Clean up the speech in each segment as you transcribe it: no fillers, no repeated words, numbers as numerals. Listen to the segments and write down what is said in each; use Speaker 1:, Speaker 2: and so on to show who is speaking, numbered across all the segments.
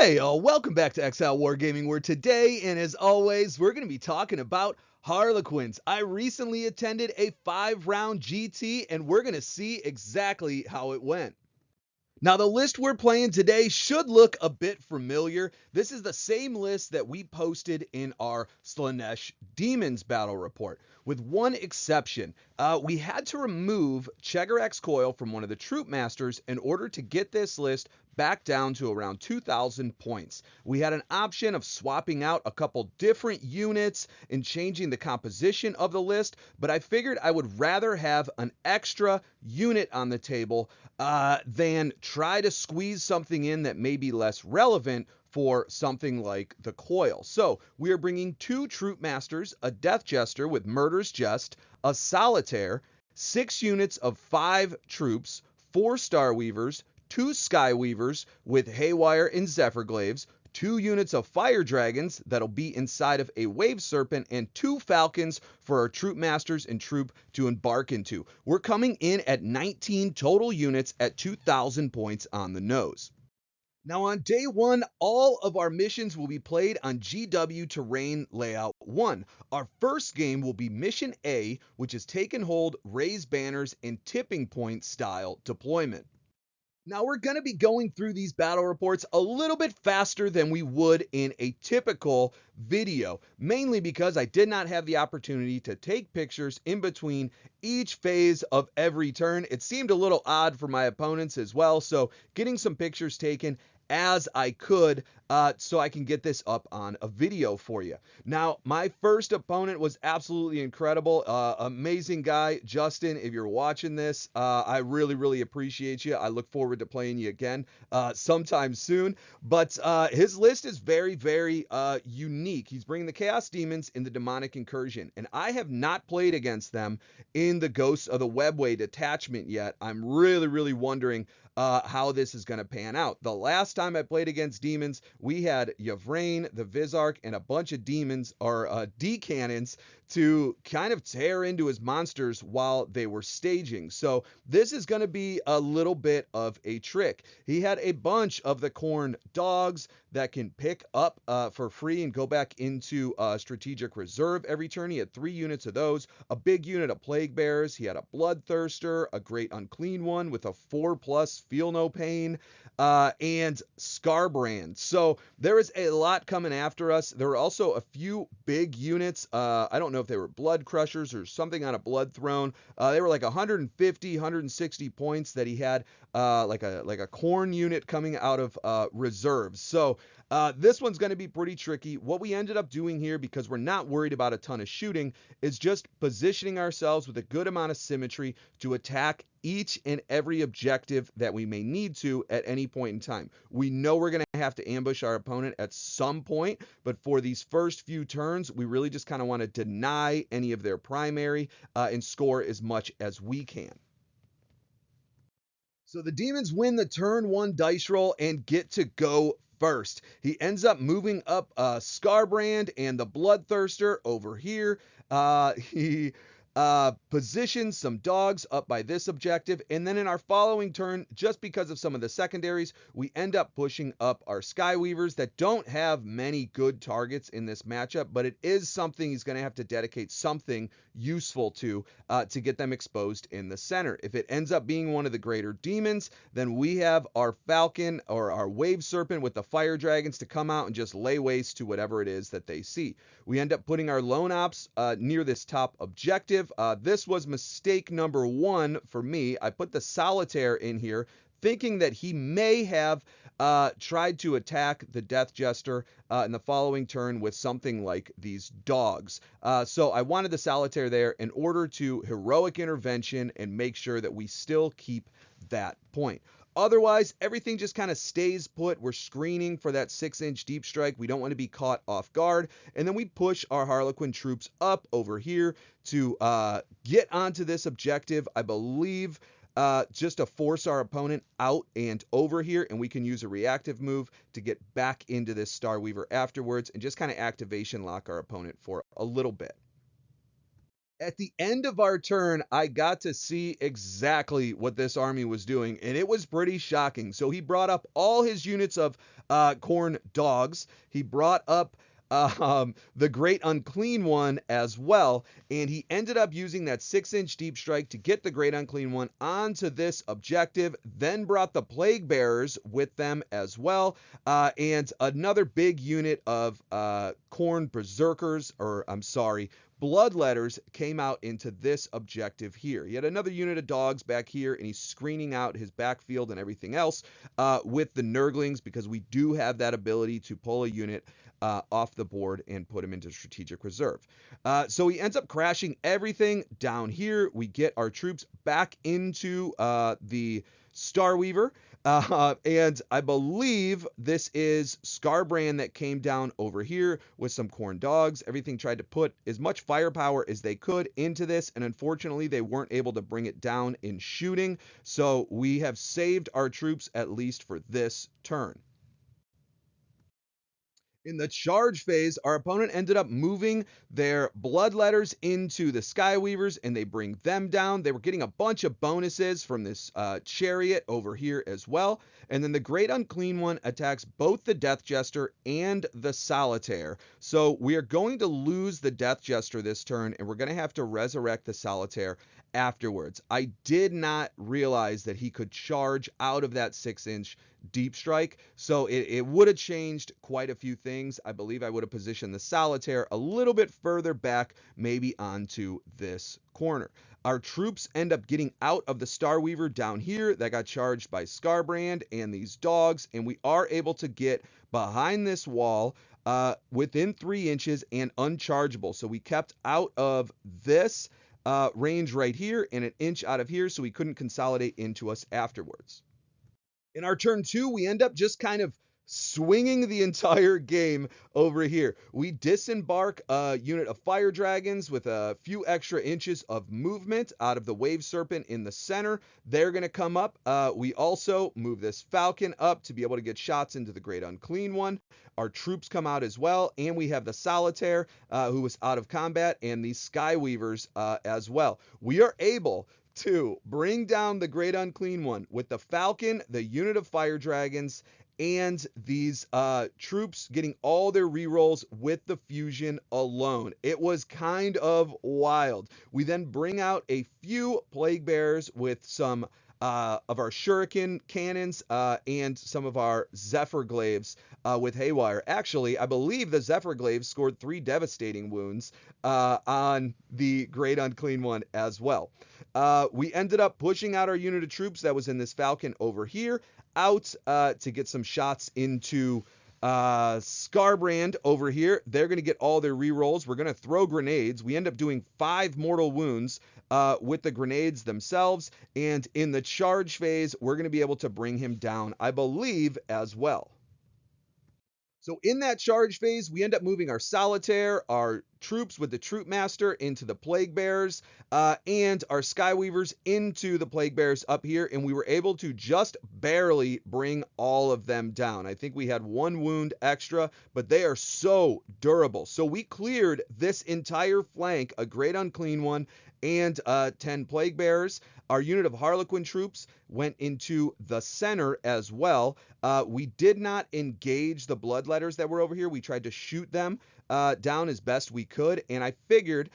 Speaker 1: Hey, y'all, welcome back to Exile Wargaming, where today, and as always, we're going to be talking about Harlequins. I recently attended a 5-round GT, and we're going to see exactly how it went. Now, the list we're playing today should look a bit familiar. This is the same list that we posted in our Slaanesh Demons battle report, with one exception. We had to remove Chegarex Coil from one of the Troop Masters in order to get this list back down to around 2,000 points. We had an option of swapping out a couple different units and changing the composition of the list, but I figured I would rather have an extra unit on the table than try to squeeze something in that may be less relevant for something like the coil. So we are bringing 2 Troop Masters, a Death Jester with Murder's Jest, a Solitaire, 6 units of 5 troops, 4 Star Weavers, 2 Sky Weavers with Haywire and Zephyrglaives, 2 units of Fire Dragons that'll be inside of a Wave Serpent, and 2 Falcons for our Troop Masters and Troop to embark into. We're coming in at 19 total units at 2,000 points on the nose. Now, on day 1, all of our missions will be played on GW Terrain Layout 1. Our first game will be Mission A, which is Take and Hold, Raise Banners, and Tipping Point style deployment. Now, we're going to be going through these battle reports a little bit faster than we would in a typical video, mainly because I did not have the opportunity to take pictures in between each phase of every turn. It seemed a little odd for my opponents as well, so getting some pictures taken as I could so I can get this up on a video for you. Now, my first opponent was absolutely incredible. Amazing guy, Justin. If you're watching this, I really appreciate you. I look forward to playing you again sometime soon. But his list is very unique. He's bringing the Chaos Demons in the Demonic Incursion, and I have not played against them in the Ghosts of the Webway Detachment yet. I'm really wondering how this is going to pan out. The last time I played against demons, we had Yvrain, the Vizark, and a bunch of demons, or D-cannons, to kind of tear into his monsters while they were staging. So this is going to be a little bit of a trick. He had a bunch of the Khorne dogs that can pick up for free and go back into strategic reserve every turn. He had 3 units of those, a big unit of Plague Bears. He had a Bloodthirster, a Great Unclean One with a 4+ Feel No Pain, and Scarbrand. So there is a lot coming after us. There were also a few big units. I don't know if they were Blood Crushers or something on a Blood Throne. They were like 150, 160 points that he had, like a Khorne unit coming out of reserves. So this one's going to be pretty tricky. What we ended up doing here, because we're not worried about a ton of shooting, is just positioning ourselves with a good amount of symmetry to attack each and every objective that we may need to at any point in time. We know we're going to have to ambush our opponent at some point, but for these first few turns, we really just kind of want to deny any of their primary and score as much as we can. So the demons win the turn 1 dice roll and get to go first. He ends up moving up Scarbrand and the Bloodthirster over here. He positions some dogs up by this objective, and then in our following turn, just because of some of the secondaries, we end up pushing up our Skyweavers that don't have many good targets in this matchup, but it is something he's going to have to dedicate something useful to get them exposed in the center. If it ends up being one of the greater demons, then we have our Falcon or our Wave Serpent with the Fire Dragons to come out and just lay waste to whatever it is that they see. We end up putting our Lone Ops near this top objective. This was mistake number 1 for me. I put the Solitaire in here thinking that he may have tried to attack the Death Jester in the following turn with something like these dogs. So I wanted the Solitaire there in order to heroic intervention and make sure that we still keep that point. Otherwise, everything just kind of stays put. We're screening for that 6-inch deep strike. We don't want to be caught off guard. And then we push our Harlequin troops up over here to get onto this objective. I believe just to force our opponent out and over here, and we can use a reactive move to get back into this Star Weaver afterwards and just kind of activation lock our opponent for a little bit. At the end of our turn, I got to see exactly what this army was doing, and it was pretty shocking. So he brought up all his units of corn dogs. He brought up the Great Unclean One as well, and he ended up using that 6-inch deep strike to get the Great Unclean One onto this objective, then brought the Plague Bearers with them as well, and another big unit of corn berserkers, or I'm sorry, bloodletters came out into this objective here. He had another unit of dogs back here, and he's screening out his backfield and everything else with the Nurglings, because we do have that ability to pull a unit off the board and put him into strategic reserve. So he ends up crashing everything down here. We get our troops back into the Starweaver. And I believe this is Scarbrand that came down over here with some corn dogs. Everything tried to put as much firepower as they could into this, and unfortunately they weren't able to bring it down in shooting. So we have saved our troops, at least for this turn. In the charge phase, our opponent ended up moving their bloodletters into the Skyweavers, and they bring them down. They were getting a bunch of bonuses from this chariot over here as well. And then the Great Unclean One attacks both the Death Jester and the Solitaire. So we are going to lose the Death Jester this turn, and we're going to have to resurrect the Solitaire afterwards. I did not realize that he could charge out of that 6-inch deep strike, so it would have changed quite a few things. I believe I would have positioned the Solitaire a little bit further back, maybe onto this corner. Our troops end up getting out of the Starweaver down here that got charged by Scarbrand and these dogs, and we are able to get behind this wall within 3 inches and unchargeable. So we kept out of this range right here and an inch out of here, so he couldn't consolidate into us afterwards. In our turn 2, we end up just kind of swinging the entire game over here. We disembark a unit of fire dragons with a few extra inches of movement out of the wave serpent in the center. They're going to come up. We also move this falcon up to be able to get shots into the Great Unclean One. Our troops come out as well, and we have the Solitaire who was out of combat, and the Skyweavers as well. We are able to bring down the Great Unclean One with the Falcon, the unit of fire dragons, and these troops getting all their rerolls with the fusion alone. It was kind of wild. We then bring out a few Plague Bearers with some of our Shuriken cannons and some of our Zephyr Glaives with Haywire. Actually, I believe the Zephyr Glaives scored 3 devastating wounds on the Great Unclean One as well. We ended up pushing out our unit of troops that was in this Falcon over here out to get some shots into Scarbrand over here. They're going to get all their rerolls. We're going to throw grenades. We end up doing 5 mortal wounds with the grenades themselves. And in the charge phase, we're going to be able to bring him down, I believe, as well. So in that charge phase, we end up moving our Solitaire, our troops with the Troop Master into the Plague Bearers, and our Skyweavers into the Plague Bearers up here, and we were able to just barely bring all of them down. I think we had 1 wound extra, but they are so durable. So we cleared this entire flank, a Great Unclean One, and 10 Plague Bearers. Our unit of Harlequin troops went into the center as well. We did not engage the bloodletters that were over here. We tried to shoot them down as best we could, and I figured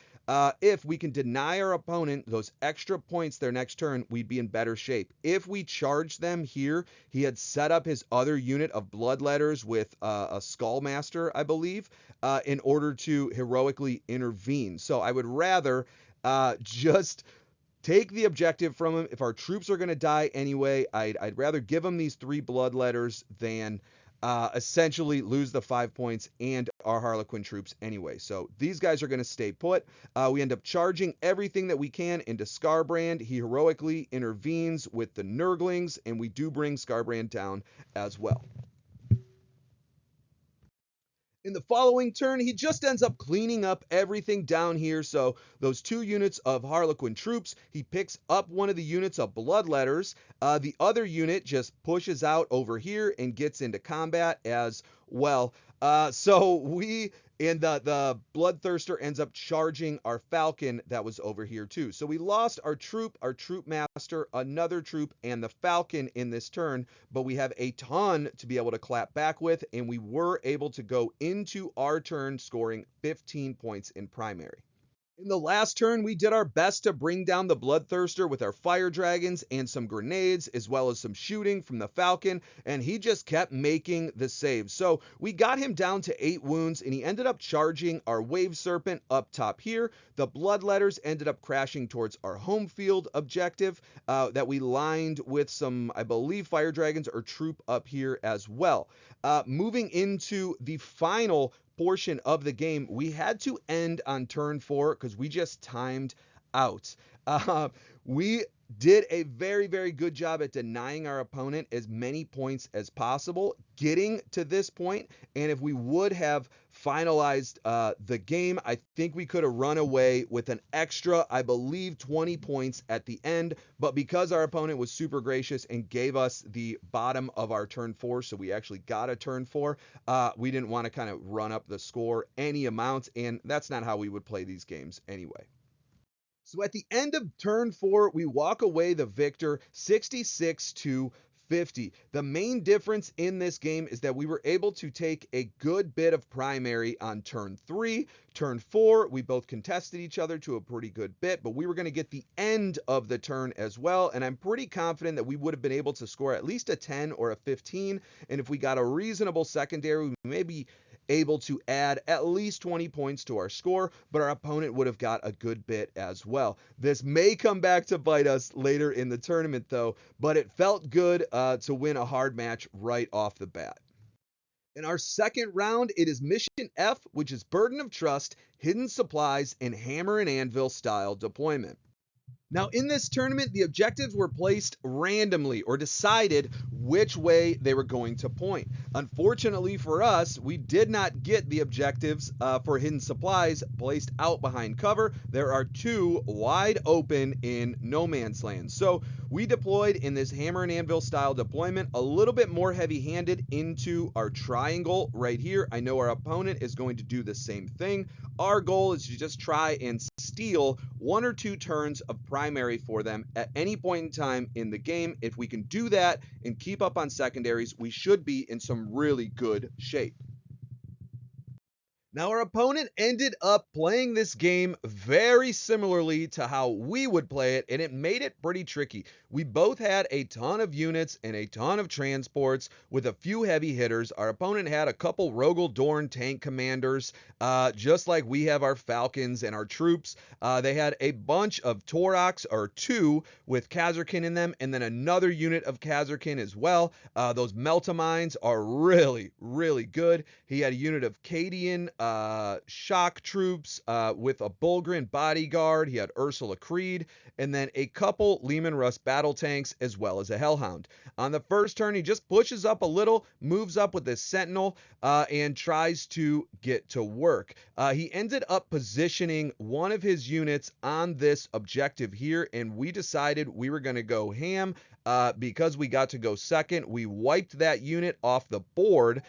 Speaker 1: if we can deny our opponent those extra points their next turn, we'd be in better shape. If we charged them here, he had set up his other unit of bloodletters with a Skullmaster, I believe, in order to heroically intervene. So I would rather just take the objective from him. If our troops are going to die anyway, I'd rather give him these 3 bloodletters than essentially lose the 5 points and our Harlequin troops anyway. So these guys are going to stay put. We end up charging everything that we can into Scarbrand. He heroically intervenes with the Nurglings, and we do bring Scarbrand down as well. In the following turn, he just ends up cleaning up everything down here. So those 2 units of Harlequin troops, he picks up one of the units of bloodletters. The other unit just pushes out over here and gets into combat as well. So we And the Bloodthirster ends up charging our Falcon that was over here too. So we lost our troop master, another troop, and the Falcon in this turn, but we have a ton to be able to clap back with, and we were able to go into our turn scoring 15 points in primary. In the last turn, we did our best to bring down the Bloodthirster with our fire dragons and some grenades, as well as some shooting from the Falcon, and he just kept making the saves. So we got him down to 8 wounds, and he ended up charging our Wave Serpent up top here. The Bloodletters ended up crashing towards our home field objective that we lined with some, I believe, fire dragons or troop up here as well. Moving into the final portion of the game, we had to end on turn 4 because we just timed out. We did a very, very good job at denying our opponent as many points as possible, getting to this point. And if we would have finalized the game, I think we could have run away with an extra, I believe, 20 points at the end. But because our opponent was super gracious and gave us the bottom of our turn 4, so we actually got a turn 4, we didn't want to kind of run up the score any amount, and that's not how we would play these games anyway. So at the end of turn 4, we walk away the victor 66-50. The main difference in this game is that we were able to take a good bit of primary on turn 3. Turn 4, we both contested each other to a pretty good bit, but we were going to get the end of the turn as well, and I'm pretty confident that we would have been able to score at least a 10 or a 15, and if we got a reasonable secondary, we maybe able to add at least 20 points to our score, but our opponent would have got a good bit as well. This may come back to bite us later in the tournament though, but it felt good to win a hard match right off the bat. In our second round, it is Mission F, which is Burden of Trust, Hidden Supplies, and Hammer and Anvil style deployment. Now, in this tournament, the objectives were placed randomly or decided which way they were going to point. Unfortunately for us, we did not get the objectives for hidden supplies placed out behind cover. There are 2 wide open in no man's land. So we deployed in this hammer and anvil style deployment a little bit more heavy-handed into our triangle right here. I know our opponent is going to do the same thing. Our goal is to just try and steal 1 or 2 turns of primary for them at any point in time in the game. If we can do that and keep up on secondaries, we should be in some really good shape. Now, our opponent ended up playing this game very similarly to how we would play it, and it made it pretty tricky. We both had a ton of units and a ton of transports with a few heavy hitters. Our opponent had a couple Rogel Dorn tank commanders, just like we have our Falcons and our troops. They had a bunch of Toroks, or 2, with Kazarkin in them, and then another unit of Kazarkin as well. Those Meltamines are really, really good. He had a unit of Cadian shock troops with a Bulgrin bodyguard. He had Ursula Creed, and then a couple Lehman Russ battle tanks, as well as a Hellhound. On the first turn, he just pushes up a little, moves up with his Sentinel, and tries to get to work. He ended up positioning one of his units on this objective here, and we decided we were going to go ham because we got to go second. We wiped that unit off the board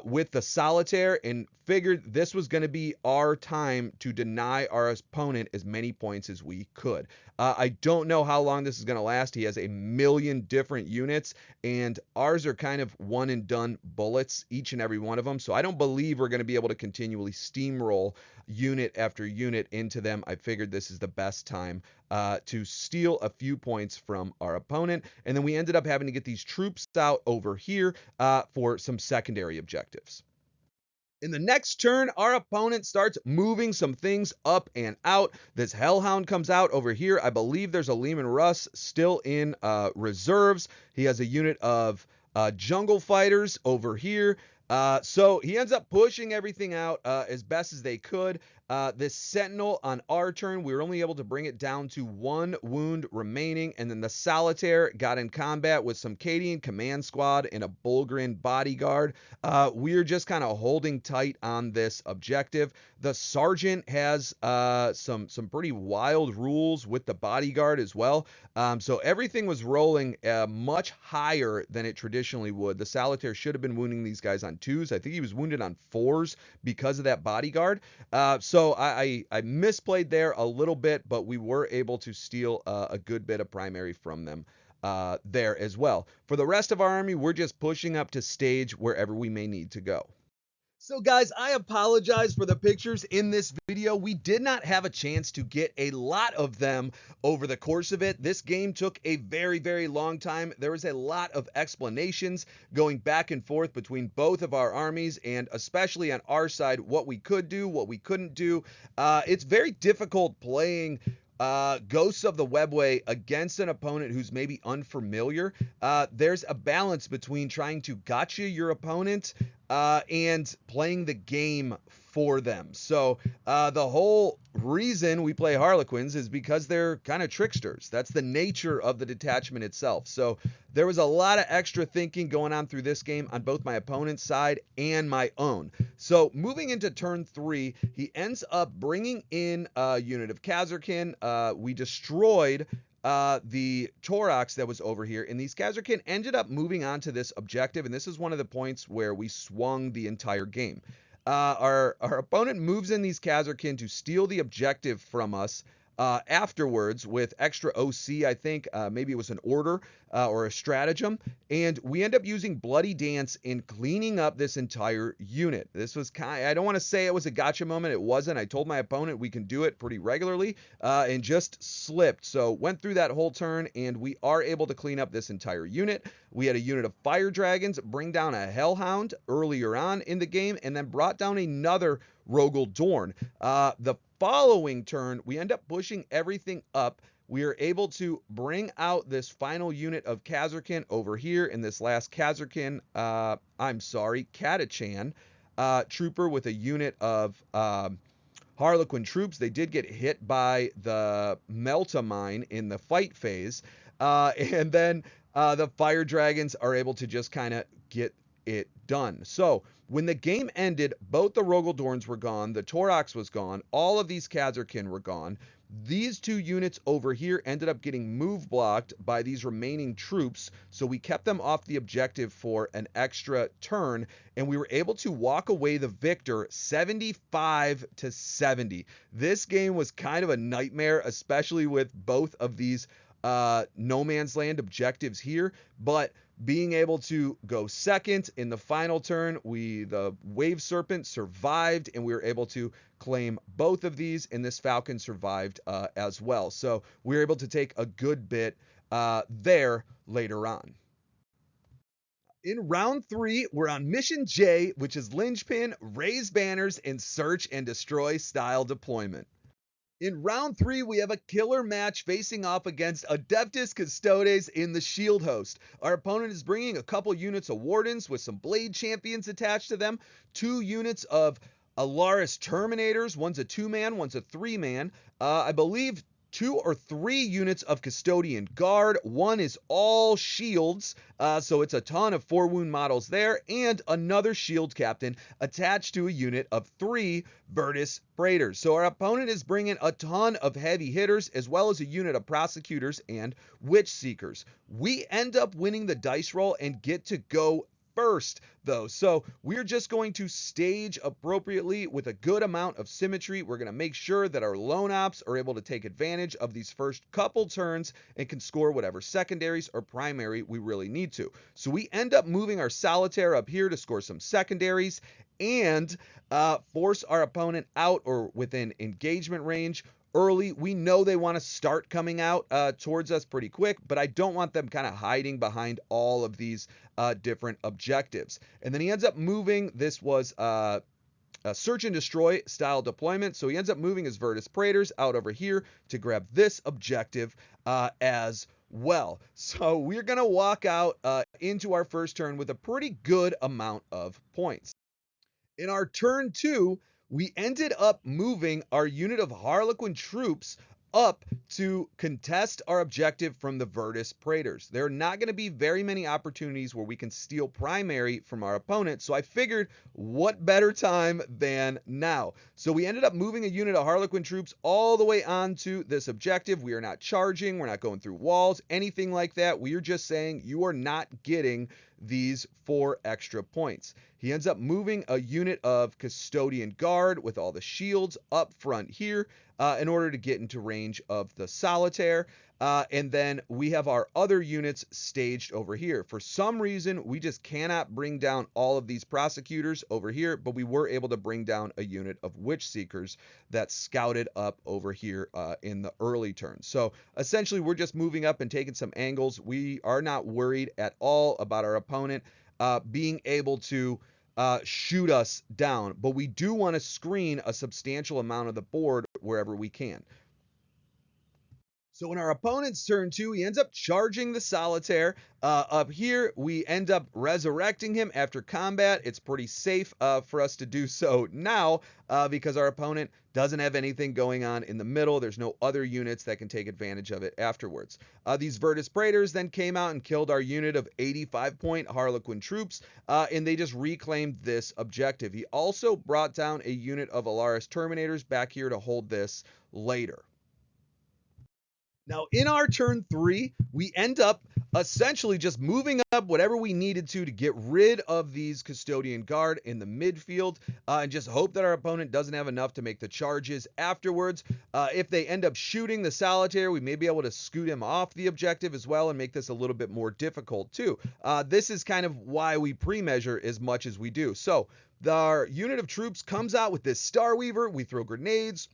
Speaker 1: with the solitaire and figured this was going to be our time to deny our opponent as many points as we could. I don't know how long this is going to last. He has a million different units, and ours are kind of one and done bullets, each and every one of them. So I don't believe we're going to be able to continually steamroll unit after unit into them. I figured this is the best time to steal a few points from our opponent. And then we ended up having to get these troops out over here for some secondary objectives. In the next turn, our opponent starts moving some things up and out. This Hellhound comes out over here. I believe there's a Lehman Russ still in reserves. He has a unit of jungle fighters over here. So he ends up pushing everything out as best as they could. This Sentinel on our turn, we were only able to bring it down to 1 wound remaining, and then the Solitaire got in combat with some Cadian Command Squad and a Bulgarian Bodyguard. We're just kind of holding tight on this objective. The Sergeant has some pretty wild rules with the Bodyguard as well. So everything was rolling much higher than it traditionally would. The Solitaire should have been wounding these guys on 2s. I think he was wounded on 4s because of that Bodyguard. So I misplayed there a little bit, but we were able to steal a good bit of primary from them there as well. For the rest of our army, we're just pushing up to stage wherever we may need to go. So guys, I apologize for the pictures in this video. We did not have a chance to get a lot of them over the course of it. This game took a very, very long time. There was a lot of explanations going back and forth between both of our armies, and especially on our side, what we could do, what we couldn't do. It's very difficult playing Ghosts of the Webway against an opponent who's maybe unfamiliar. There's a balance between trying to gotcha your opponent and playing the game for them. So the whole reason we play Harlequins is because they're kind of tricksters. That's the nature of the detachment itself. So there was a lot of extra thinking going on through this game on both my opponent's side and my own. So moving into turn 3, he ends up bringing in a unit of Khazarkin. We destroyed the Torox that was over here, and these Khazarkin ended up moving on to this objective, and this is one of the points where we swung the entire game. Our opponent moves in these Khazarkin to steal the objective from us afterwards with extra OC, I think. Maybe it was an order or a stratagem. And we end up using Bloody Dance in cleaning up this entire unit. This was I don't want to say it was a gotcha moment. It wasn't. I told my opponent we can do it pretty regularly and just slipped. So went through that whole turn, and we are able to clean up this entire unit. We had a unit of Fire Dragons bring down a Hellhound earlier on in the game, and then brought down another Rogel Dorn. The following turn, we end up pushing everything up. We are able to bring out this final unit of Khazarkin over here in this last Khazarkin, Catachan trooper with a unit of Harlequin troops. They did get hit by the Melta mine in the fight phase. And then the Fire Dragons are able to just kind of get it done. So when the game ended, both the Rogel Dorns were gone, the Torox was gone, all of these Khazarkin were gone. These two units over here ended up getting move blocked by these remaining troops, so we kept them off the objective for an extra turn, and we were able to walk away the victor 75-70. This game was kind of a nightmare, especially with both of these no man's land objectives here, but being able to go second in the final turn, the Wave Serpent survived, and we were able to claim both of these, and this Falcon survived as well. So we were able to take a good bit there later on. In round 3, we're on mission J, which is Linchpin, Raise Banners, and Search and Destroy style deployment. In round 3, we have a killer match facing off against Adeptus Custodes in the Shield Host. Our opponent is bringing a couple units of Wardens with some Blade Champions attached to them, 2 units of Alaris Terminators, one's a 2-man, one's a 3-man, I believe 2 or 3 units of Custodian Guard, one is all shields, so it's a ton of 4 wound models there, and another shield captain attached to a unit of 3 Virtus Praetors. So our opponent is bringing a ton of heavy hitters, as well as a unit of Prosecutors and Witch Seekers. We end up winning the dice roll and get to go first, though. So we're just going to stage appropriately with a good amount of symmetry. We're going to make sure that our lone ops are able to take advantage of these first couple turns and can score whatever secondaries or primary we really need to. So we end up moving our Solitaire up here to score some secondaries and force our opponent out or within engagement range early. We know they want to start coming out towards us pretty quick, but I don't want them kind of hiding behind all of these different objectives. And then he ends up moving. This was a search and destroy style deployment, so he ends up moving his Virtus Praetors out over here to grab this objective as well. So we're going to walk out into our first turn with a pretty good amount of points. In our turn 2, we ended up moving our unit of Harlequin troops up to contest our objective from the Virtus Praetors. There are not going to be very many opportunities where we can steal primary from our opponent, so I figured what better time than now. So we ended up moving a unit of Harlequin troops all the way onto this objective. We are not charging, we're not going through walls, anything like that. We are just saying you are not getting these 4 extra points. He ends up moving a unit of Custodian Guard with all the shields up front here in order to get into range of the Solitaire. And then we have our other units staged over here. For some reason, we just cannot bring down all of these prosecutors over here, but we were able to bring down a unit of Witch Seekers that scouted up over here in the early turn. So essentially, we're just moving up and taking some angles. We are not worried at all about our opponent being able to shoot us down, but we do want to screen a substantial amount of the board wherever we can. So in our opponent's turn 2, he ends up charging the Solitaire. Up here, we end up resurrecting him after combat. It's pretty safe for us to do so now because our opponent doesn't have anything going on in the middle. There's no other units that can take advantage of it afterwards. These Virtus Praetors then came out and killed our unit of 85-point Harlequin troops, and they just reclaimed this objective. He also brought down a unit of Alaris Terminators back here to hold this later. Now, in our turn 3, we end up essentially just moving up whatever we needed to get rid of these Custodian Guard in the midfield and just hope that our opponent doesn't have enough to make the charges afterwards. If they end up shooting the Solitaire, we may be able to scoot him off the objective as well and make this a little bit more difficult too. This is kind of why we pre-measure as much as we do. So our unit of troops comes out with this Star Weaver. We throw grenades.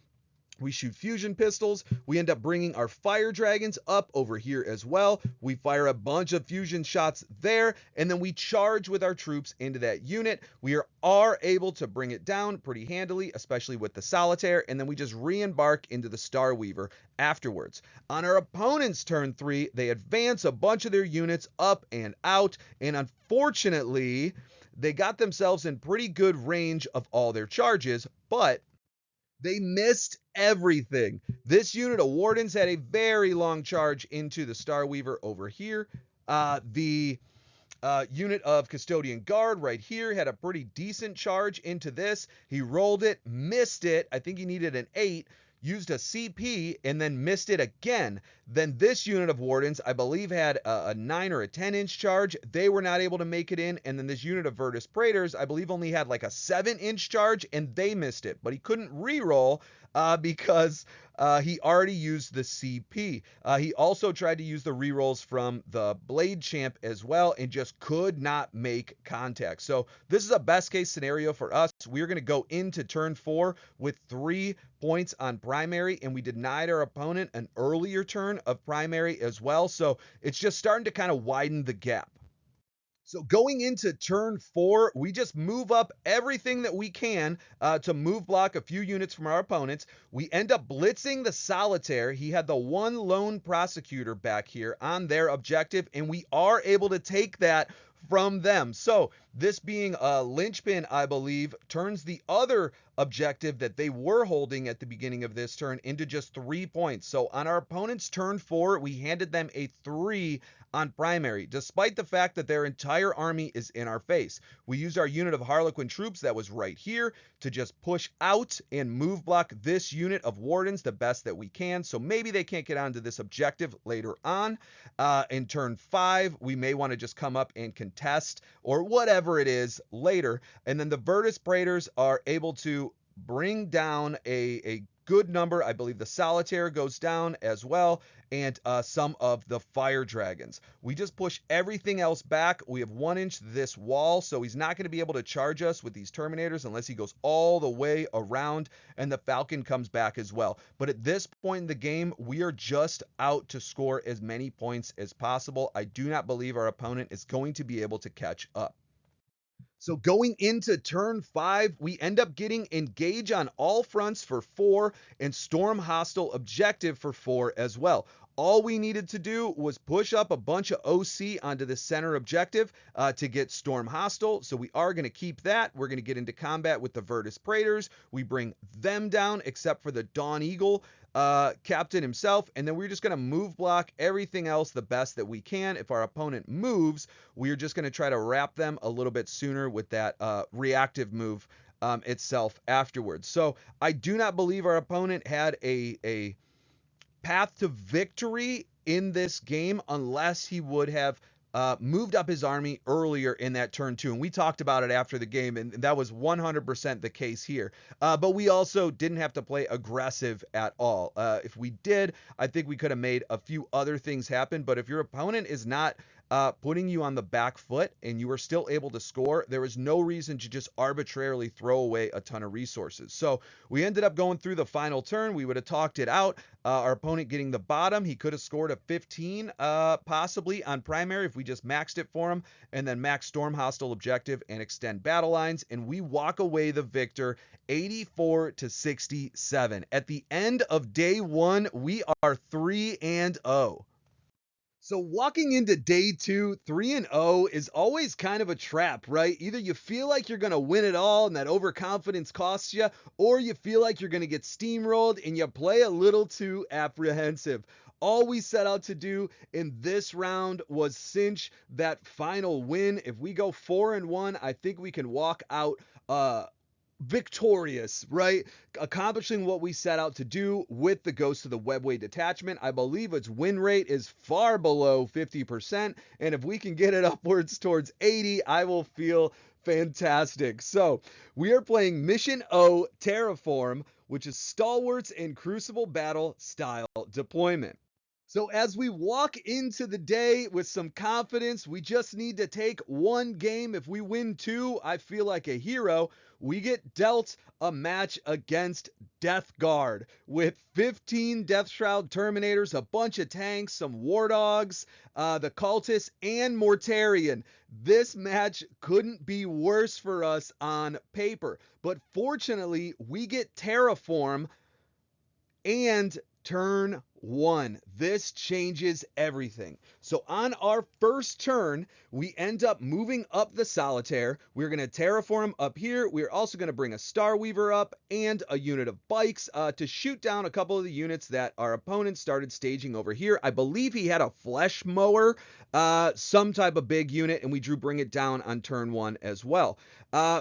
Speaker 1: We shoot fusion pistols. We end up bringing our fire dragons up over here as well. We fire a bunch of fusion shots there, and then we charge with our troops into that unit. We are able to bring it down pretty handily, especially with the Solitaire, and then we just re-embark into the Star Weaver afterwards. On our opponent's turn 3, they advance a bunch of their units up and out, and unfortunately, they got themselves in pretty good range of all their charges, but they missed everything. This unit of Wardens had a very long charge into the Star Weaver over here. The unit of Custodian Guard right here had a pretty decent charge into this. He rolled it, missed it. I think he needed an 8. Used a CP and then missed it again. Then this unit of Wardens, I believe, had a 9 or a 10-inch charge. They were not able to make it in. And then this unit of Virtus Praetors, I believe, only had like a 7-inch charge, and they missed it. But he couldn't re-roll because he already used the CP. He also tried to use the rerolls from the Blade Champ as well and just could not make contact. So this is a best case scenario for us. We're going to go into turn 4 with 3 points on primary, and we denied our opponent an earlier turn of primary as well. So it's just starting to kind of widen the gap. So going into turn 4, we just move up everything that we can to move block a few units from our opponents. We end up blitzing the Solitaire. He had the one lone prosecutor back here on their objective, and we are able to take that from them. So this being a linchpin, I believe, turns the other objective that they were holding at the beginning of this turn into just 3 points. So on our opponent's turn 4, we handed them a 3 on primary, despite the fact that their entire army is in our face. We used our unit of Harlequin troops that was right here to just push out and move block this unit of Wardens the best that we can. So maybe they can't get onto this objective later on. In turn 5, we may want to just come up and contest or whatever it is later. And then the Virtus Praetors are able to bring down a good number. I believe the Solitaire goes down as well, and some of the Fire Dragons. We just push everything else back. We have 1 inch this wall, so he's not going to be able to charge us with these Terminators unless he goes all the way around, and the Falcon comes back as well. But at this point in the game, we are just out to score as many points as possible. I do not believe our opponent is going to be able to catch up. So going into turn 5, we end up getting engage on all fronts for 4 and storm hostile objective for 4 as well. All we needed to do was push up a bunch of OC onto the center objective to get storm hostile. So we are going to keep that. We're going to get into combat with the Virtus Praetors. We bring them down except for the Dawn Eagle captain himself, and then we're just going to move block everything else the best that we can. If our opponent moves, we're just going to try to wrap them a little bit sooner with that reactive move itself afterwards. So I do not believe our opponent had a path to victory in this game unless he would have moved up his army earlier in that turn 2. And we talked about it after the game, and that was 100% the case here. But we also didn't have to play aggressive at all. If we did, I think we could have made a few other things happen. But if your opponent is not putting you on the back foot and you are still able to score, there is no reason to just arbitrarily throw away a ton of resources. So we ended up going through the final turn. We would have talked it out. Our opponent getting the bottom. He could have scored a 15 possibly on primary if we just maxed it for him, and then max storm hostile objective and extend battle lines, and we walk away the victor 84-67. At the end of day 1, we are 3-0. So walking into day 2, 3-0 is always kind of a trap, right? Either you feel like you're going to win it all and that overconfidence costs you, or you feel like you're going to get steamrolled and you play a little too apprehensive. All we set out to do in this round was cinch that final win. If we go 4-1, I think we can walk out victorious, right? Accomplishing what we set out to do with the Ghost of the Webway Detachment. I believe its win rate is far below 50%, and if we can get it upwards towards 80, I will feel fantastic. So we are playing Mission O Terraform, which is Stalwarts and Crucible Battle style deployment. So as we walk into the day with some confidence, we just need to take one game. If we win 2, I feel like a hero. We get dealt a match against Death Guard with 15 Death Shroud Terminators, a bunch of tanks, some War Dogs, the Cultists, and Mortarion. This match couldn't be worse for us on paper. But fortunately, we get Terraform and turn 1. This changes everything. So on our first turn, we end up moving up the Solitaire. We're going to terraform up here. We're also going to bring a Star Weaver up and a unit of bikes to shoot down a couple of the units that our opponent started staging over here. I believe he had a Flesh Mower, some type of big unit, and we drew bring it down on turn 1 as well.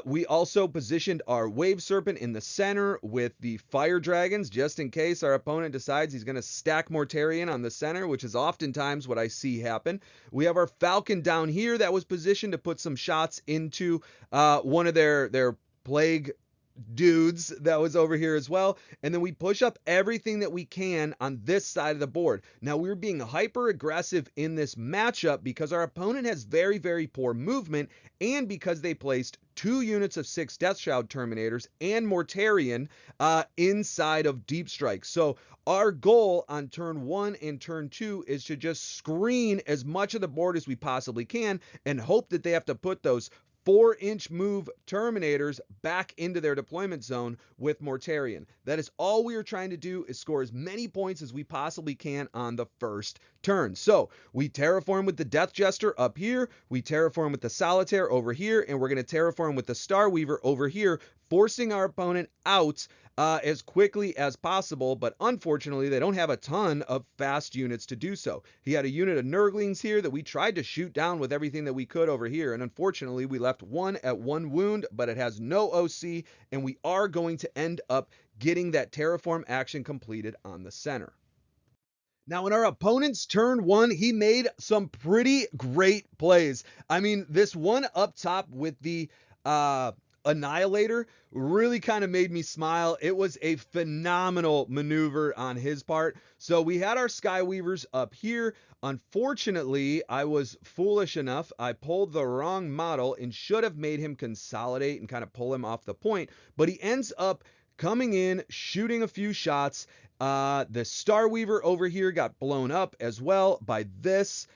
Speaker 1: We also positioned our Wave Serpent in the center with the Fire Dragons, just in case our opponent decides he's going to stack Mortarion on the center, which is oftentimes what I see happen. We have our Falcon down here that was positioned to put some shots into one of their plague dudes that was over here as well. And then we push up everything that we can on this side of the board. Now we're being hyper aggressive in this matchup because our opponent has very, very poor movement, and because they placed 2 units of 6 Death Shroud Terminators and Mortarion inside of Deep Strike. So our goal on turn 1 and turn 2 is to just screen as much of the board as we possibly can and hope that they have to put those 4-inch move Terminators back into their deployment zone with Mortarion. That is all we are trying to do, is score as many points as we possibly can on the first turn. So we terraform with the Death Jester up here, we terraform with the Solitaire over here, and we're going to terraform with the Star Weaver over here, forcing our opponent out as quickly as possible, but unfortunately they don't have a ton of fast units to do so. He had a unit of Nurglings here that we tried to shoot down with everything that we could over here, and unfortunately we left one at 1 wound, but it has no OC, and we are going to end up getting that terraform action completed on the center. Now, in our opponent's turn 1, he made some pretty great plays. I mean, this one up top with the Annihilator really kind of made me smile. It was a phenomenal maneuver on his part. So we had our Skyweavers up here. Unfortunately, I was foolish enough. I pulled the wrong model and should have made him consolidate and kind of pull him off the point. But he ends up coming in, shooting a few shots. The Star Weaver over here got blown up as well by this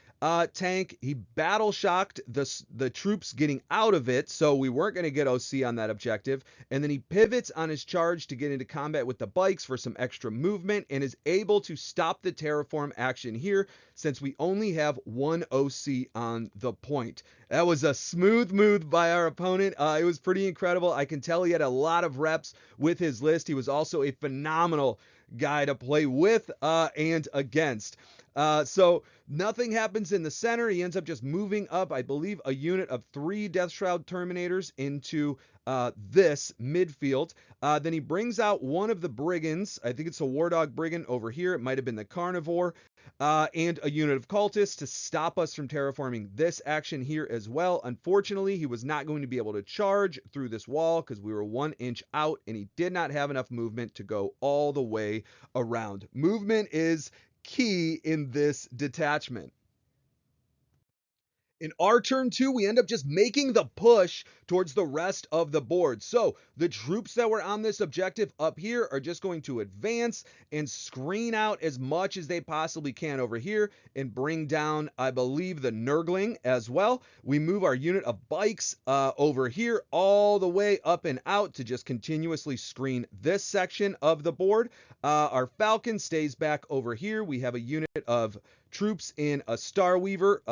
Speaker 1: tank. He battle shocked the troops getting out of it, so we weren't going to get OC on that objective. And then he pivots on his charge to get into combat with the bikes for some extra movement and is able to stop the terraform action here since we only have one OC on the point. That was a smooth move by our opponent. It was pretty incredible. I can tell he had a lot of reps with his list. He was also a phenomenal guy to play with and against. So nothing happens in the center. He ends up just moving up, I believe, a unit of 3 Death Shroud Terminators into this midfield. Then he brings out one of the brigands. I think it's a War Dog Brigand over here. It might have been the Carnivore. And a unit of cultists to stop us from terraforming this action here as well. Unfortunately, he was not going to be able to charge through this wall because we were 1 inch out and he did not have enough movement to go all the way around. Movement is key in this detachment. In our turn 2, we end up just making the push towards the rest of the board. So the troops that were on this objective up here are just going to advance and screen out as much as they possibly can over here and bring down, I believe, the Nurgling as well. We move our unit of bikes over here all the way up and out to just continuously screen this section of the board. Our Falcon stays back over here. We have a unit of troops in a Star Weaver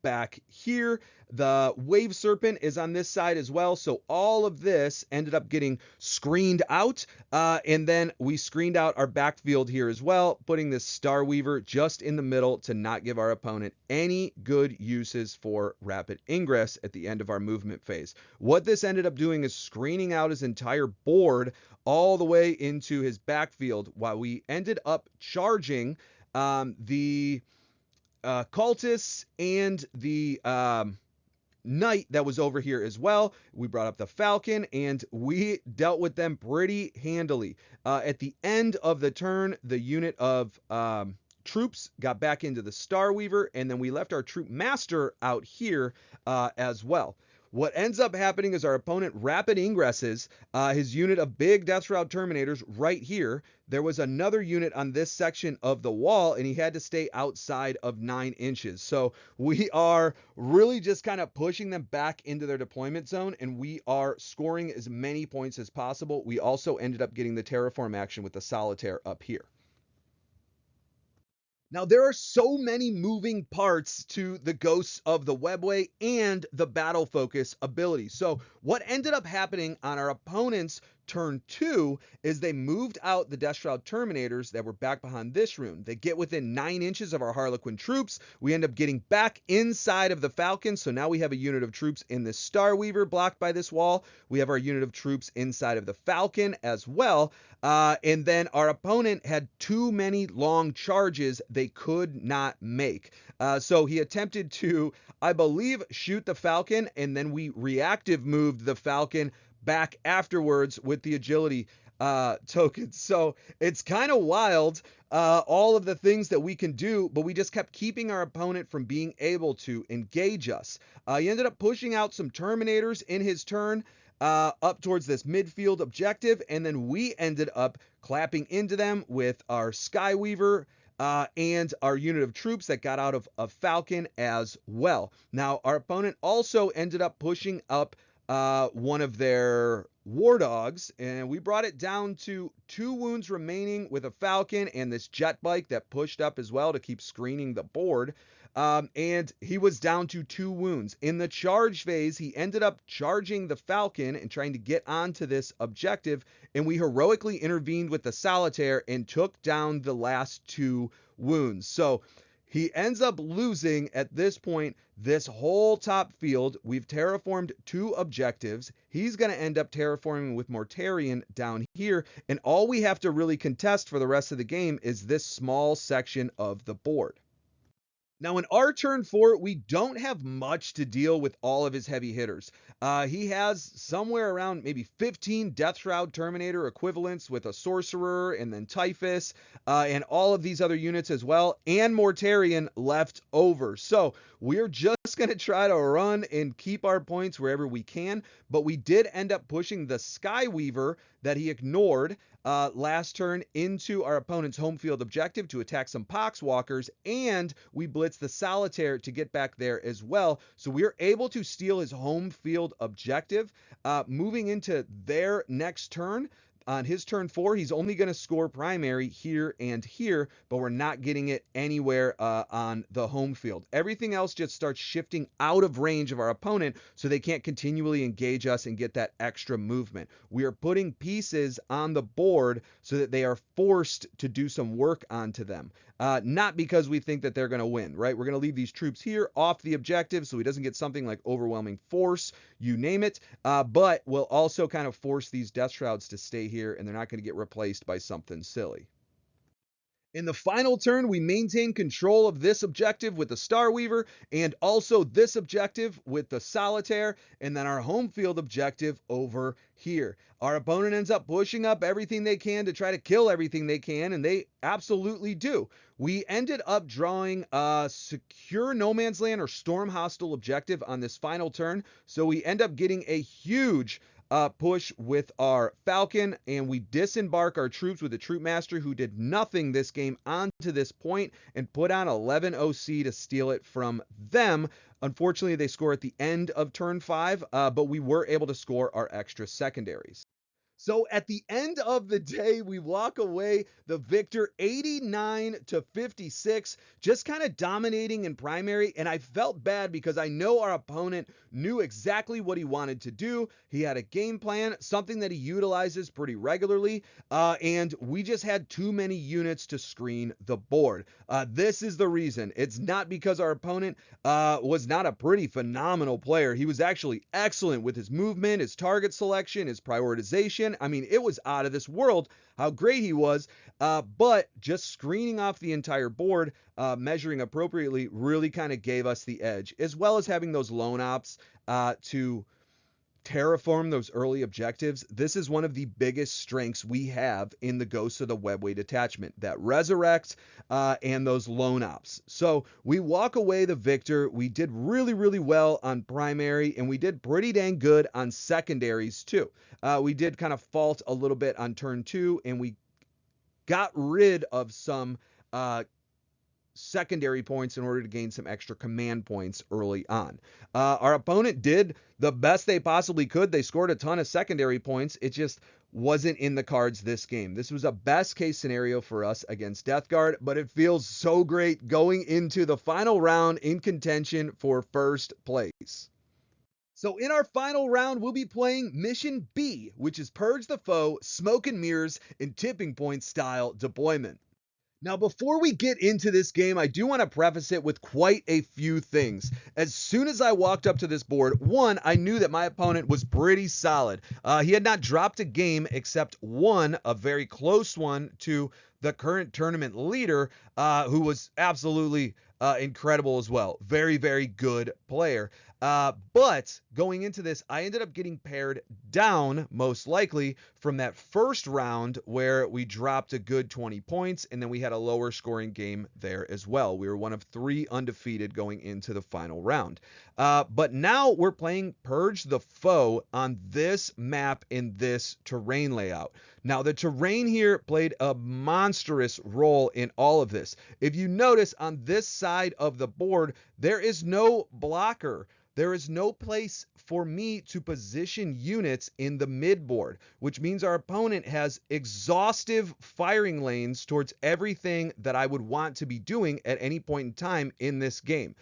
Speaker 1: back here. The Wave Serpent is on this side as well. So all of this ended up getting screened out. And then we screened out our backfield here as well, putting this Star Weaver just in the middle to not give our opponent any good uses for rapid ingress at the end of our movement phase. What this ended up doing is screening out his entire board all the way into his backfield while we ended up charging the cultists and the knight that was over here as well. We brought up the Falcon and we dealt with them pretty handily. At the end of the turn, the unit of troops got back into the Star Weaver, and then we left our troop master out here as well. What ends up happening is our opponent rapid ingresses his unit of big Death Shroud Terminators right here. There was another unit on this section of the wall, and he had to stay outside of 9 inches. So we are really just kind of pushing them back into their deployment zone, and we are scoring as many points as possible. We also ended up getting the terraform action with the Solitaire up here. Now, there are so many moving parts to the Ghosts of the Webway and the Battle Focus ability. So what ended up happening on our opponent's turn 2 is they moved out the Death Shroud Terminators that were back behind this rune. They get within 9 inches of our Harlequin troops. We end up getting back inside of the Falcon. So now we have a unit of troops in the Star Weaver blocked by this wall. We have our unit of troops inside of the Falcon as well. And then our opponent had too many long charges they could not make. So he attempted to, I believe, shoot the Falcon, and then we reactive moved the Falcon back afterwards with the agility tokens. So it's kind of wild, all of the things that we can do, but we just kept keeping our opponent from being able to engage us. He ended up pushing out some Terminators in his turn up towards this midfield objective, and then we ended up clapping into them with our Skyweaver and our unit of troops that got out of a Falcon as well. Now, our opponent also ended up pushing up one of their War Dogs, and we brought it down to 2 wounds remaining with a Falcon and this jet bike that pushed up as well to keep screening the board. And he was down to 2 wounds. In the charge phase, he ended up charging the Falcon and trying to get onto this objective, and we heroically intervened with the Solitaire and took down the last 2 wounds. So he ends up losing at this point this whole top field. We've terraformed 2 objectives. He's going to end up terraforming with Mortarion down here, and all we have to really contest for the rest of the game is this small section of the board. Now, in our turn 4, we don't have much to deal with all of his heavy hitters. He has somewhere around maybe 15 Death Shroud Terminator equivalents with a Sorcerer and then Typhus and all of these other units as well, and Mortarion left over. So we're just going to try to run and keep our points wherever we can, but we did end up pushing the Skyweaver that he ignored last turn into our opponent's home field objective to attack some poxwalkers, and we blitz the solitaire to get back there as well. So we are able to steal his home field objective. Moving into their next turn, on his turn 4, he's only going to score primary here and here, but we're not getting it anywhere on the home field. Everything else just starts shifting out of range of our opponent so they can't continually engage us and get that extra movement. We are putting pieces on the board so that they are forced to do some work onto them. Not because we think that they're going to win, right? We're going to leave these troops here off the objective so he doesn't get something like overwhelming force, you name it, but we'll also kind of force these Death Shrouds to stay here, and they're not going to get replaced by something silly. In the final turn, we maintain control of this objective with the Star Weaver and also this objective with the Solitaire, and then our home field objective over here. Our opponent ends up pushing up everything they can to try to kill everything they can, and they absolutely do. We ended up drawing a secure no man's land or storm hostile objective on this final turn, so we end up getting a huge push with our Falcon, and we disembark our troops with a Troop Master who did nothing this game onto this point and put on 11 OC to steal it from them. Unfortunately, they score at the end of turn 5, but we were able to score our extra secondaries. So at the end of the day, we walk away the victor 89-56, just kind of dominating in primary. And I felt bad because I know our opponent knew exactly what he wanted to do. He had a game plan, something that he utilizes pretty regularly. And we just had too many units to screen the board. This is the reason. It's not because our opponent was not a pretty phenomenal player. He was actually excellent with his movement, his target selection, his prioritization. I mean, it was out of this world how great he was, but just screening off the entire board, measuring appropriately, really kind of gave us the edge, as well as having those lone ops to terraform those early objectives. This is one of the biggest strengths we have in the Ghosts of the Webway Detachment, that resurrect and those lone ops. So we walk away the victor. We did really, really well on primary, and we did pretty dang good on secondaries too. We did kind of fault a little bit on turn 2, and we got rid of some secondary points in order to gain some extra command points early on. Our opponent did the best they possibly could. They scored a ton of secondary points. It just wasn't in the cards this game. This was a best case scenario for us against Death Guard, but it feels so great going into the final round in contention for first place. So in our final round, we'll be playing Mission B, which is Purge the Foe, Smoke and Mirrors, and Tipping Point style deployment. Now, before we get into this game, I do want to preface it with quite a few things. As soon as I walked up to this board, one, I knew that my opponent was pretty solid. He had not dropped a game except one, a very close one, to the current tournament leader, who was absolutely incredible as well. Very, very good player. But going into this, I ended up getting paired down, most likely, from that first round where we dropped a good 20 points, and then we had a lower scoring game there as well. We were one of 3 undefeated going into the final round. But now we're playing Purge the Foe on this map in this terrain layout. Now, the terrain here played a monstrous role in all of this. If you notice on this side of the board, there is no blocker. There is no place for me to position units in the mid board, which means our opponent has exhaustive firing lanes towards everything that I would want to be doing at any point in time in this game.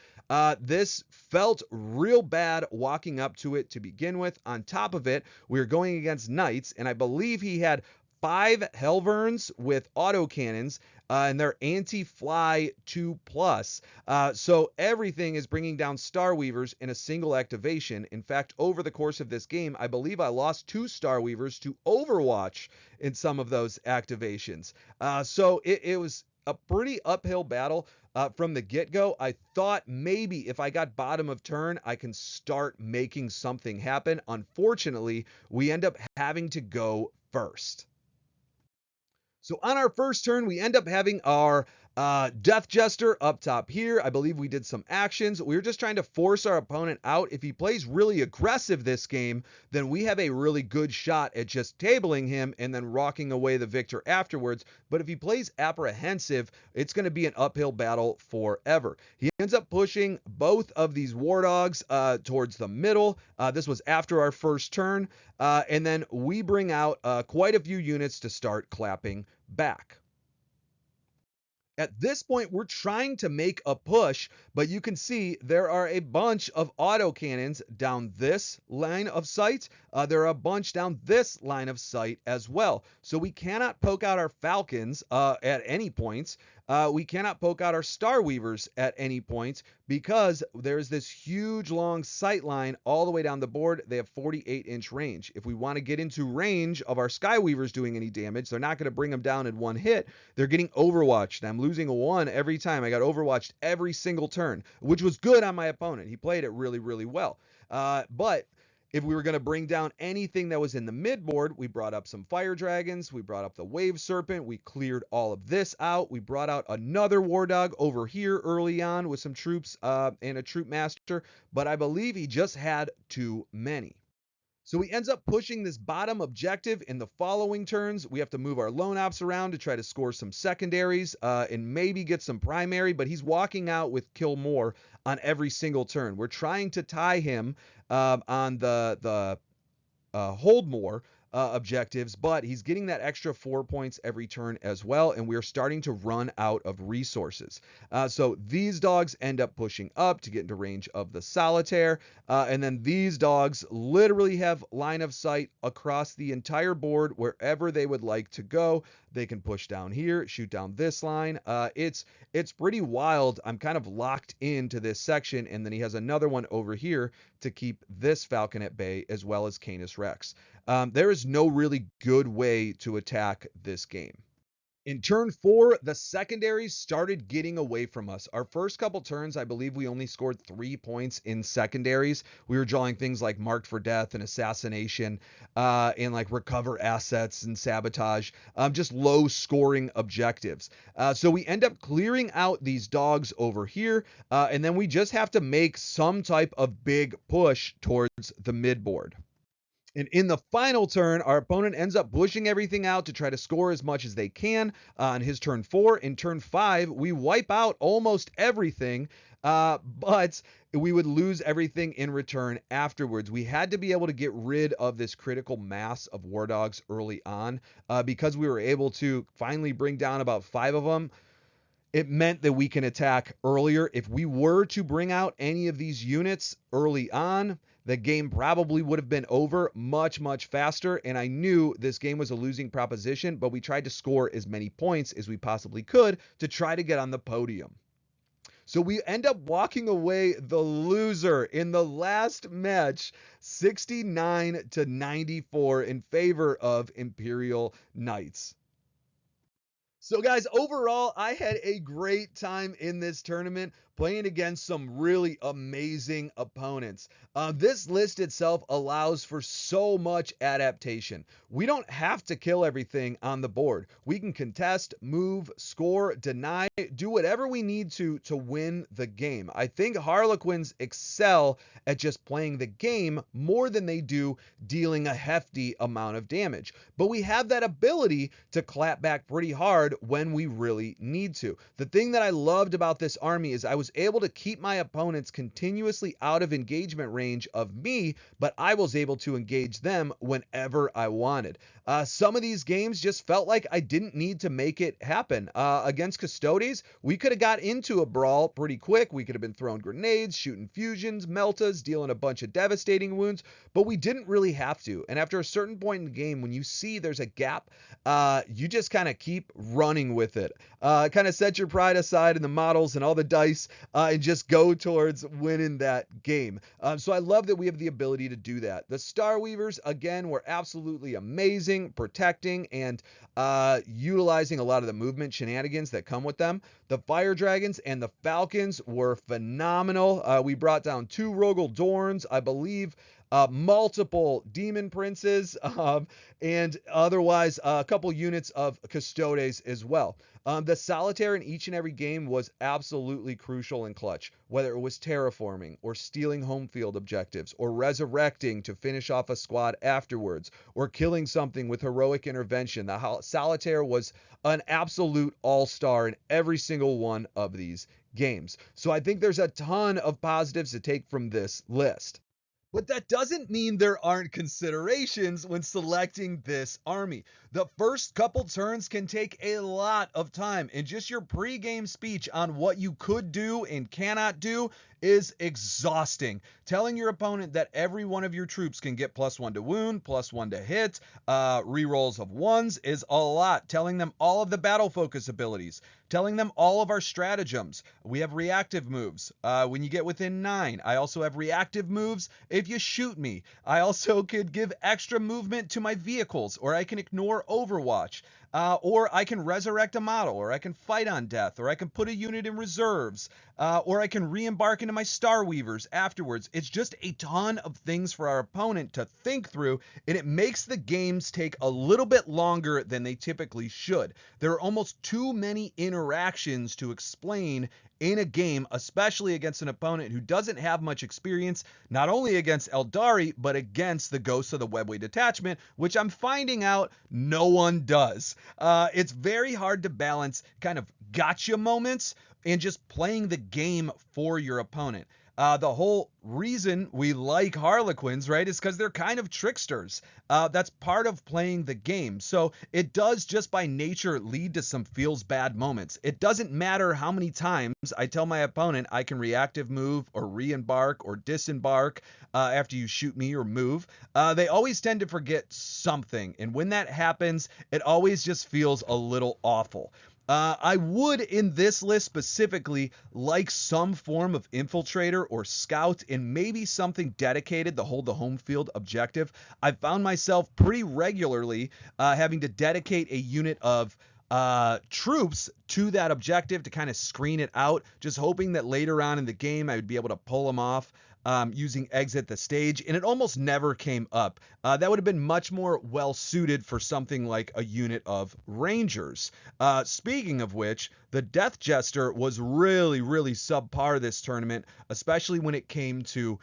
Speaker 1: This felt real bad walking up to it to begin with. On top of it, we were going against Knights, and I believe he had 5 Hellverns with autocannons, and they're anti-fly 2+. So everything is bringing down Star Weavers in a single activation. In fact, over the course of this game, I believe I lost 2 Star Weavers to Overwatch in some of those activations. So it was a pretty uphill battle from the get-go. I thought maybe if I got bottom of turn, I can start making something happen. Unfortunately, we end up having to go first. So on our first turn, we end up having our Death Jester up top here. I believe we did some actions. We were just trying to force our opponent out. If he plays really aggressive this game, then we have a really good shot at just tabling him and then rocking away the victor afterwards. But if he plays apprehensive, it's going to be an uphill battle forever. He ends up pushing both of these war dogs towards the middle. This was after our first turn. And then we bring out quite a few units to start clapping back. At this point, we're trying to make a push, but you can see there are a bunch of autocannons down this line of sight. There are a bunch down this line of sight as well. So we cannot poke out our Falcons at any points. We cannot poke out our Star Weavers at any point because there's this huge long sight line all the way down the board. They have 48-inch range. If we want to get into range of our Sky Weavers doing any damage, they're not going to bring them down in one hit. They're getting overwatched. I'm losing a 1 every time. I got overwatched every single turn, which was good on my opponent. He played it really, really well. But if we were going to bring down anything that was in the midboard, we brought up some fire dragons, we brought up the wave serpent, we cleared all of this out, we brought out another war dog over here early on with some troops and a troop master, but I believe he just had too many. So he ends up pushing this bottom objective in the following turns. We have to move our lone ops around to try to score some secondaries and maybe get some primary, but he's walking out with kill more on every single turn. We're trying to tie him on the hold more objectives, but he's getting that extra 4 points every turn as well, and we're starting to run out of resources. So these dogs end up pushing up to get into range of the solitaire, and then these dogs literally have line of sight across the entire board wherever they would like to go. They can push down here, shoot down this line. It's pretty wild. I'm kind of locked into this section, and then he has another one over here to keep this Falcon at bay, as well as Canis Rex. There is no really good way to attack this game. In turn 4, the secondaries started getting away from us. Our first couple turns, I believe we only scored 3 points in secondaries. We were drawing things like Marked for Death and Assassination, and like Recover Assets and Sabotage, just low scoring objectives. So we end up clearing out these dogs over here, and then we just have to make some type of big push towards the midboard. And in the final turn, our opponent ends up pushing everything out to try to score as much as they can on his turn 4. In turn 5, we wipe out almost everything, but we would lose everything in return afterwards. We had to be able to get rid of this critical mass of war dogs early on because we were able to finally bring down about 5 of them. It meant that we can attack earlier. If we were to bring out any of these units early on, the game probably would have been over much, much faster. And I knew this game was a losing proposition, but we tried to score as many points as we possibly could to try to get on the podium. So we end up walking away the loser in the last match, 69-94 in favor of Imperial Knights. So guys, overall, I had a great time in this tournament playing against some really amazing opponents. This list itself allows for so much adaptation. We don't have to kill everything on the board. We can contest, move, score, deny, do whatever we need to win the game. I think Harlequins excel at just playing the game more than they do dealing a hefty amount of damage. But we have that ability to clap back pretty hard when we really need to. The thing that I loved about this army is I was able to keep my opponents continuously out of engagement range of me, but I was able to engage them whenever I wanted. Some of these games just felt like I didn't need to make it happen. Against Custodes, we could have got into a brawl pretty quick. We could have been throwing grenades, shooting fusions, meltas, dealing a bunch of devastating wounds, but we didn't really have to. And after a certain point in the game, when you see there's a gap, you just kind of keep running with it. Kind of set your pride aside in the models and all the dice and just go towards winning that game. So I love that we have the ability to do that. The Star Weavers, again, were absolutely amazing, protecting and utilizing a lot of the movement shenanigans that come with them. The Fire Dragons and the Falcons were phenomenal. We brought down 2 Rogel Dorns, I believe, multiple Demon Princes, and otherwise a couple units of Custodes as well. The solitaire in each and every game was absolutely crucial and clutch, whether it was terraforming or stealing home field objectives or resurrecting to finish off a squad afterwards or killing something with heroic intervention. The solitaire was an absolute all-star in every single one of these games. So I think there's a ton of positives to take from this list. But that doesn't mean there aren't considerations when selecting this army. The first couple turns can take a lot of time, and just your pre-game speech on what you could do and cannot do is exhausting. Telling your opponent that every one of your troops can get +1 to wound, +1 to hit, rerolls of 1s is a lot. Telling them all of the battle focus abilities, telling them all of our stratagems. We have reactive moves. When you get within 9, I also have reactive moves if you shoot me. I also could give extra movement to my vehicles, or I can ignore Overwatch. Or I can resurrect a model, or I can fight on death, or I can put a unit in reserves, or I can re-embark into my Star Weavers afterwards. It's just a ton of things for our opponent to think through, and it makes the games take a little bit longer than they typically should. There are almost too many interactions to explain in a game, especially against an opponent who doesn't have much experience, not only against Eldari, but against the Ghosts of the Webway Detachment, which I'm finding out no one does. It's very hard to balance kind of gotcha moments and just playing the game for your opponent. The whole reason we like Harlequins, right, is because they're kind of tricksters. That's part of playing the game. So it does just by nature lead to some feels bad moments. It doesn't matter how many times I tell my opponent I can reactive move or re-embark or disembark after you shoot me or move. They always tend to forget something. And when that happens, it always just feels a little awful. I would, in this list specifically, like some form of infiltrator or scout and maybe something dedicated to hold the home field objective. I found myself pretty regularly having to dedicate a unit of troops to that objective to kind of screen it out, just hoping that later on in the game I would be able to pull them off using exit the stage, and it almost never came up. That would have been much more well suited for something like a unit of Rangers. Speaking of which, the Death Jester was really subpar this tournament, especially when it came to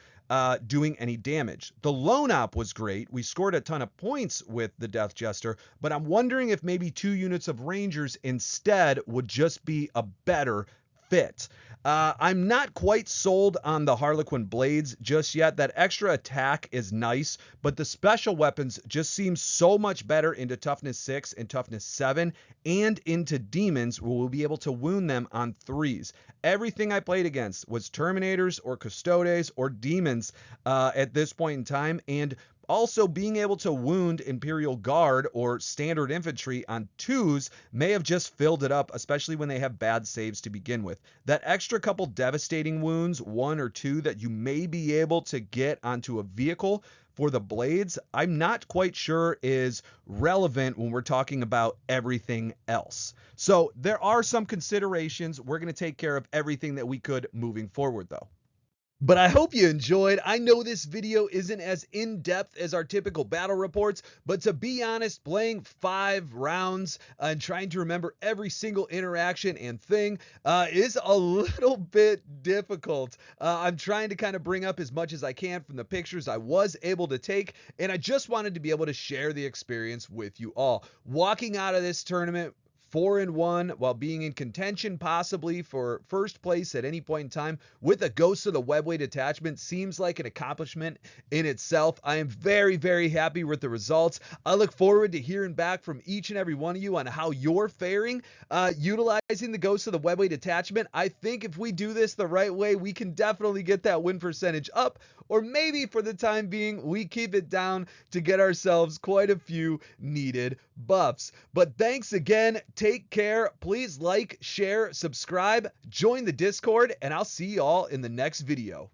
Speaker 1: doing any damage. The Lone Op was great. We scored a ton of points with the Death Jester, but I'm wondering if maybe 2 units of Rangers instead would just be a better fit. I'm not quite sold on the Harlequin blades just yet. That extra attack is nice, but the special weapons just seem so much better into toughness 6 and toughness 7 and into demons, where we'll be able to wound them on 3s. Everything I played against was Terminators or Custodes or demons at this point in time, and also being able to wound Imperial Guard or standard infantry on 2s may have just filled it up, especially when they have bad saves to begin with. That extra couple devastating wounds, 1 or 2, that you may be able to get onto a vehicle for the blades, I'm not quite sure is relevant when we're talking about everything else. So there are some considerations. We're going to take care of everything that we could moving forward, though. But I hope you enjoyed. I know this video isn't as in-depth as our typical battle reports, but to be honest, playing 5 rounds and trying to remember every single interaction and thing is a little bit difficult. I'm trying to kind of bring up as much as I can from the pictures I was able to take, and I just wanted to be able to share the experience with you all. Walking out of this tournament 4-1 while being in contention possibly for first place at any point in time with a Ghost of the Webway Detachment seems like an accomplishment in itself. I am very happy with the results. I look forward to hearing back from each and every one of you on how you're faring utilizing the Ghost of the Webway Detachment. I think if we do this the right way, we can definitely get that win percentage up, or maybe for the time being, we keep it down to get ourselves quite a few needed buffs. But thanks again. Take care. Please like, share, subscribe, join the Discord, and I'll see you all in the next video.